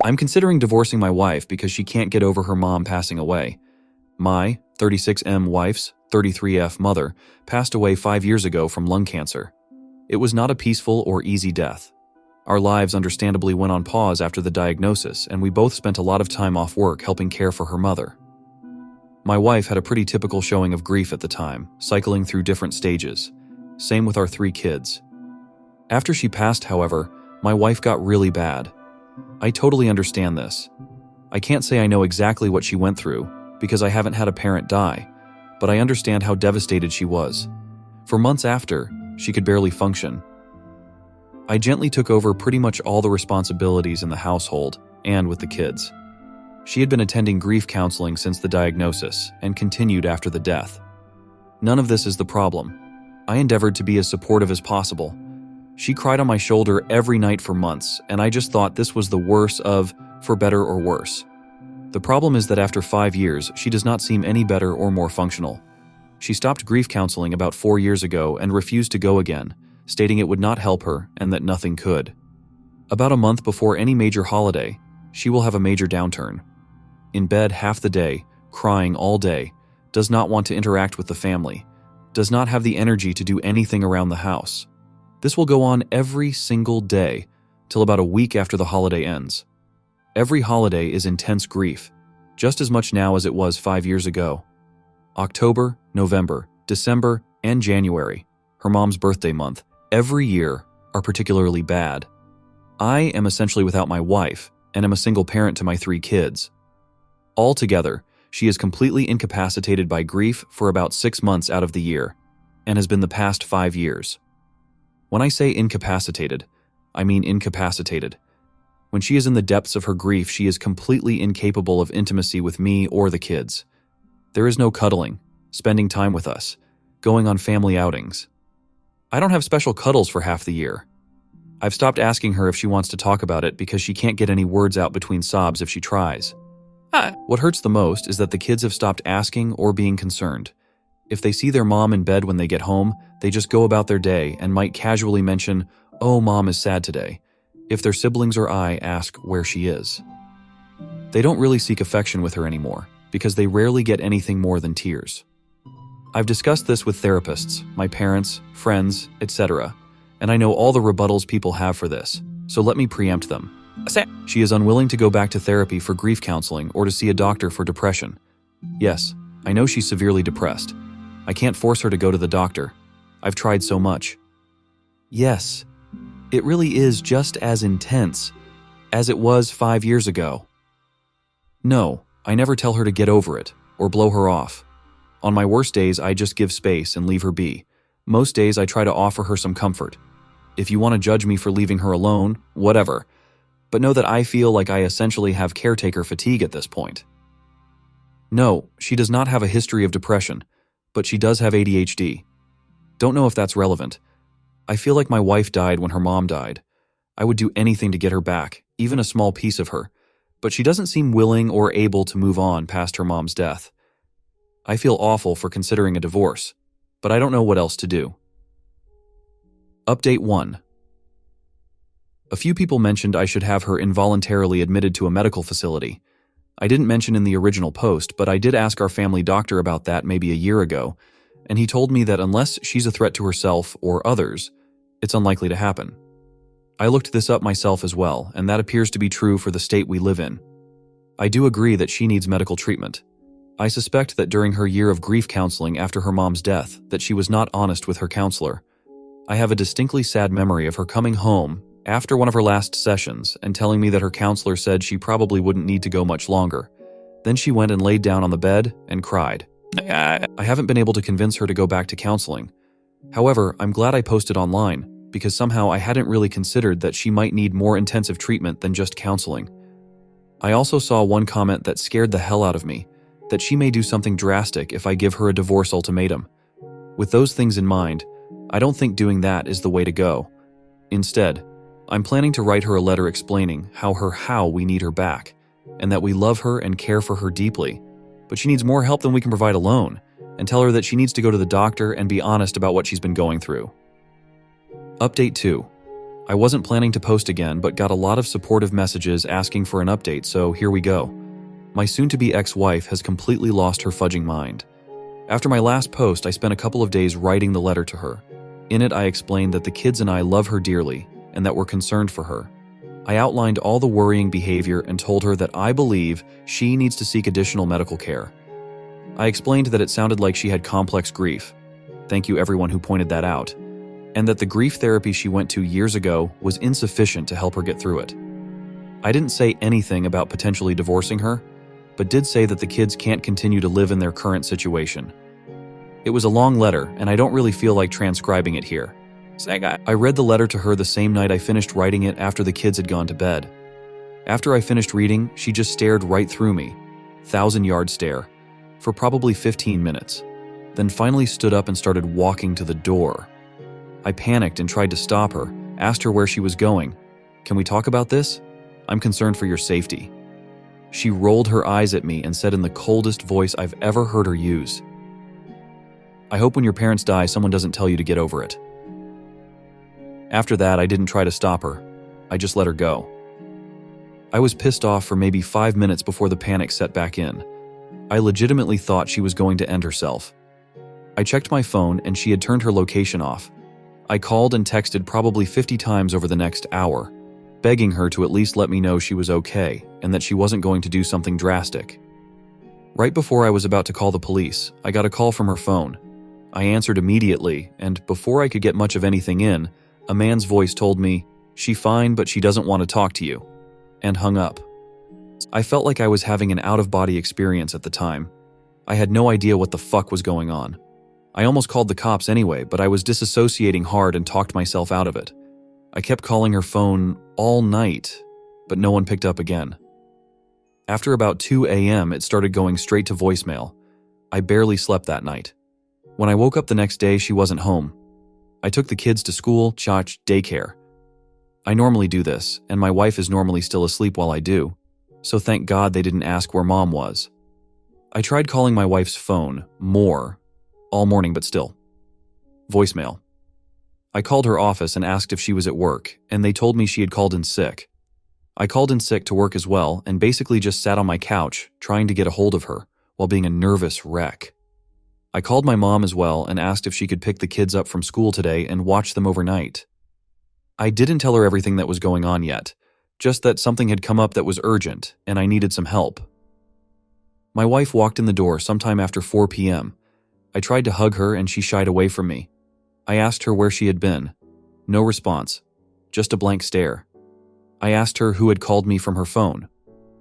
I'm considering divorcing my wife because she can't get over her mom passing away. My 36M wife's 33F mother passed away 5 years ago from lung cancer. It was not a peaceful or easy death. Our lives understandably went on pause after the diagnosis, and we both spent a lot of time off work helping care for her mother. My wife had a pretty typical showing of grief at the time, cycling through different stages. Same with our 3 kids. After she passed, however, my wife got really bad. I totally understand this. I can't say I know exactly what she went through, because I haven't had a parent die, but I understand how devastated she was. For months after, she could barely function. I gently took over pretty much all the responsibilities in the household and with the kids. She had been attending grief counseling since the diagnosis and continued after the death. None of this is the problem. I endeavored to be as supportive as possible. She cried on my shoulder every night for months, and I just thought this was the worst of, for better or worse. The problem is that after 5 years, she does not seem any better or more functional. She stopped grief counseling about 4 years ago and refused to go again, stating it would not help her and that nothing could. About a month before any major holiday, she will have a major downturn. In bed half the day, crying all day, does not want to interact with the family, does not have the energy to do anything around the house. This will go on every single day till about a week after the holiday ends. Every holiday is intense grief, just as much now as it was 5 years ago. October, November, December, and January, her mom's birthday month, every year are particularly bad. I am essentially without my wife and am a single parent to my 3 kids. Altogether, she is completely incapacitated by grief for about 6 months out of the year, and has been the past 5 years. When I say incapacitated, I mean incapacitated. When she is in the depths of her grief, she is completely incapable of intimacy with me or the kids. There is no cuddling, spending time with us, going on family outings. I don't have special cuddles for half the year. I've stopped asking her if she wants to talk about it because she can't get any words out between sobs if she tries. What hurts the most is that the kids have stopped asking or being concerned. If they see their mom in bed when they get home, they just go about their day and might casually mention, "Oh, mom is sad today," if their siblings or I ask where she is. They don't really seek affection with her anymore, because they rarely get anything more than tears. I've discussed this with therapists, my parents, friends, etc., and I know all the rebuttals people have for this, so let me preempt them. She is unwilling to go back to therapy for grief counseling or to see a doctor for depression. Yes, I know she's severely depressed. I can't force her to go to the doctor. I've tried so much. Yes, it really is just as intense as it was 5 years ago. No, I never tell her to get over it or blow her off. On my worst days, I just give space and leave her be. Most days, I try to offer her some comfort. If you want to judge me for leaving her alone, whatever. But know that I feel like I essentially have caretaker fatigue at this point. No, she does not have a history of depression, but she does have ADHD. Don't know if that's relevant. I feel like my wife died when her mom died. I would do anything to get her back, even a small piece of her, but she doesn't seem willing or able to move on past her mom's death. I feel awful for considering a divorce, but I don't know what else to do. Update 1. A few people mentioned I should have her involuntarily admitted to a medical facility. I didn't mention in the original post, but I did ask our family doctor about that maybe a year ago, and he told me that unless she's a threat to herself or others, it's unlikely to happen. I looked this up myself as well, and that appears to be true for the state we live in. I do agree that she needs medical treatment. I suspect that during her year of grief counseling after her mom's death, that she was not honest with her counselor. I have a distinctly sad memory of her coming home after one of her last sessions and telling me that her counselor said she probably wouldn't need to go much longer. Then she went and laid down on the bed and cried. I haven't been able to convince her to go back to counseling. However, I'm glad I posted online, because somehow I hadn't really considered that she might need more intensive treatment than just counseling. I also saw one comment that scared the hell out of me, that she may do something drastic if I give her a divorce ultimatum. With those things in mind, I don't think doing that is the way to go. Instead, I'm planning to write her a letter explaining how we need her back, and that we love her and care for her deeply, but she needs more help than we can provide alone, and tell her that she needs to go to the doctor and be honest about what she's been going through. Update 2. I wasn't planning to post again, but got a lot of supportive messages asking for an update, so here we go. My soon-to-be ex-wife has completely lost her fudging mind. After my last post, I spent a couple of days writing the letter to her. In it, I explained that the kids and I love her dearly and that we're concerned for her. I outlined all the worrying behavior and told her that I believe she needs to seek additional medical care. I explained that it sounded like she had complex grief. Thank you everyone who pointed that out. And that the grief therapy she went to years ago was insufficient to help her get through it. I didn't say anything about potentially divorcing her, but did say that the kids can't continue to live in their current situation. It was a long letter, and I don't really feel like transcribing it here. I read the letter to her the same night I finished writing it after the kids had gone to bed. After I finished reading, she just stared right through me, 1,000-yard stare, for probably 15 minutes, then finally stood up and started walking to the door. I panicked and tried to stop her, asked her where she was going. Can we talk about this? I'm concerned for your safety. She rolled her eyes at me and said in the coldest voice I've ever heard her use, I hope when your parents die, someone doesn't tell you to get over it. After that, I didn't try to stop her. I just let her go. I was pissed off for maybe 5 minutes before the panic set back in. I legitimately thought she was going to end herself. I checked my phone and she had turned her location off. I called and texted probably 50 times over the next hour, begging her to at least let me know she was okay and that she wasn't going to do something drastic. Right before I was about to call the police, I got a call from her phone. I answered immediately, and before I could get much of anything in, a man's voice told me, "She fine, but she doesn't want to talk to you," and hung up. I felt like I was having an out-of-body experience at the time. I had no idea what the fuck was going on. I almost called the cops anyway, but I was disassociating hard and talked myself out of it. I kept calling her phone all night, but no one picked up again. After about 2 a.m., it started going straight to voicemail. I barely slept that night. When I woke up the next day, she wasn't home. I took the kids to school, church, daycare. I normally do this, and my wife is normally still asleep while I do, so thank God they didn't ask where mom was. I tried calling my wife's phone more, all morning, but still. Voicemail. I called her office and asked if she was at work, and they told me she had called in sick. I called in sick to work as well, and basically just sat on my couch, trying to get a hold of her, while being a nervous wreck. I called my mom as well and asked if she could pick the kids up from school today and watch them overnight. I didn't tell her everything that was going on yet, just that something had come up that was urgent, and I needed some help. My wife walked in the door sometime after 4 p.m. I tried to hug her and she shied away from me. I asked her where she had been. No response, just a blank stare. I asked her who had called me from her phone.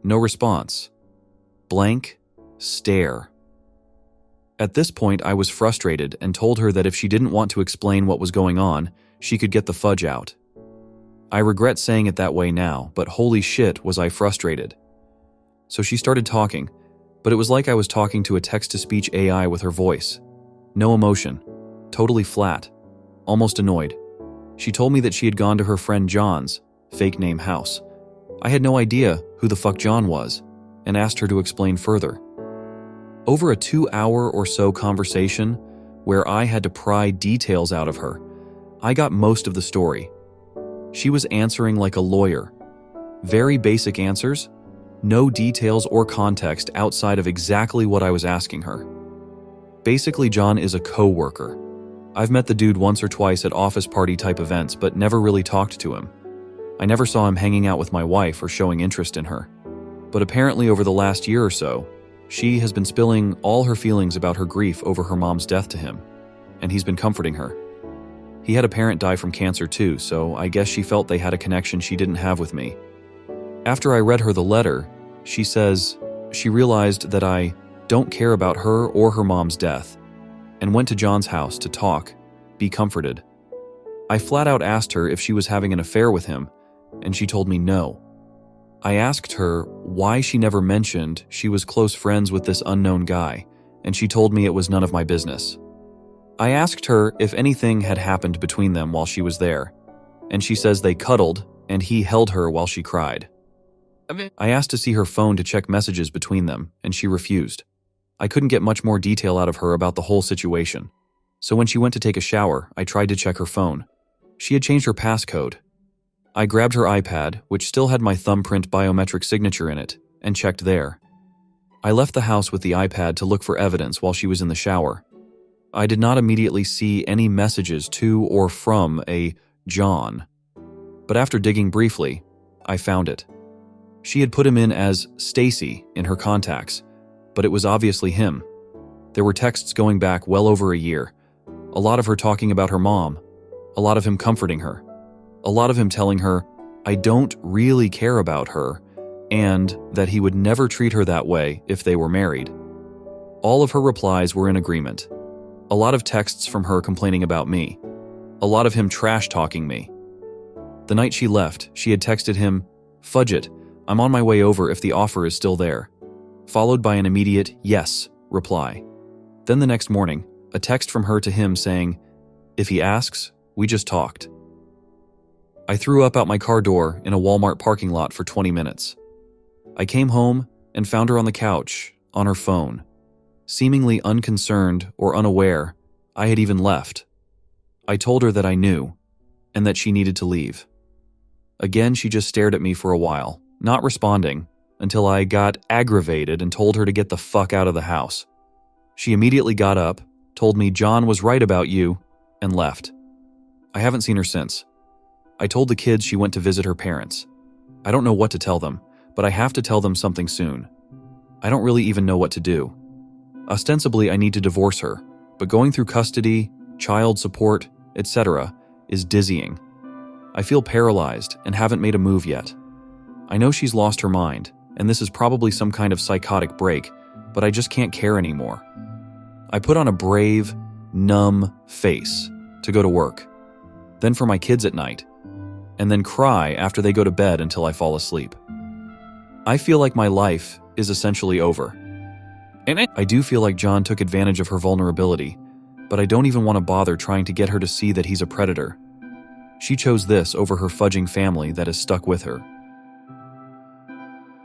No response. Blank stare. At this point, I was frustrated and told her that if she didn't want to explain what was going on, she could get the fudge out. I regret saying it that way now, but holy shit was I frustrated. So she started talking, but it was like I was talking to a text-to-speech AI with her voice. No emotion, totally flat, almost annoyed. She told me that she had gone to her friend John's, fake name house. I had no idea who the fuck John was, and asked her to explain further. Over a 2-hour or so conversation, where I had to pry details out of her, I got most of the story. She was answering like a lawyer. Very basic answers, no details or context outside of exactly what I was asking her. Basically, John is a co-worker. I've met the dude once or twice at office party type events, but never really talked to him. I never saw him hanging out with my wife or showing interest in her. But apparently over the last year or so, she has been spilling all her feelings about her grief over her mom's death to him, and he's been comforting her. He had a parent die from cancer too, so I guess she felt they had a connection she didn't have with me. After I read her the letter, she says she realized that I don't care about her or her mom's death, and went to John's house to talk, be comforted. I flat out asked her if she was having an affair with him, and she told me no. I asked her why she never mentioned she was close friends with this unknown guy, and she told me it was none of my business. I asked her if anything had happened between them while she was there, and she says they cuddled and he held her while she cried. I asked to see her phone to check messages between them, and she refused. I couldn't get much more detail out of her about the whole situation. So when she went to take a shower, I tried to check her phone. She had changed her passcode. I grabbed her iPad, which still had my thumbprint biometric signature in it, and checked there. I left the house with the iPad to look for evidence while she was in the shower. I did not immediately see any messages to or from a John. But after digging briefly, I found it. She had put him in as Stacy in her contacts, but it was obviously him. There were texts going back well over a year. A lot of her talking about her mom. A lot of him comforting her. A lot of him telling her, I don't really care about her, and that he would never treat her that way if they were married. All of her replies were in agreement. A lot of texts from her complaining about me. A lot of him trash-talking me. The night she left, she had texted him, "Fudge it, I'm on my way over if the offer is still there," followed by an immediate "yes" reply. Then the next morning, a text from her to him saying, "If he asks, we just talked." I threw up out my car door in a Walmart parking lot for 20 minutes. I came home and found her on the couch, on her phone. Seemingly unconcerned or unaware, I had even left. I told her that I knew, and that she needed to leave. Again, she just stared at me for a while, not responding, until I got aggravated and told her to get the fuck out of the house. She immediately got up, told me John was right about you, and left. I haven't seen her since. I told the kids she went to visit her parents. I don't know what to tell them, but I have to tell them something soon. I don't really even know what to do. Ostensibly, I need to divorce her, but going through custody, child support, etc. is dizzying. I feel paralyzed and haven't made a move yet. I know she's lost her mind, and this is probably some kind of psychotic break, but I just can't care anymore. I put on a brave, numb face to go to work, then for my kids at night, and then cry after they go to bed until I fall asleep. I feel like my life is essentially over. I do feel like John took advantage of her vulnerability, but I don't even want to bother trying to get her to see that he's a predator. She chose this over her fudging family that is stuck with her.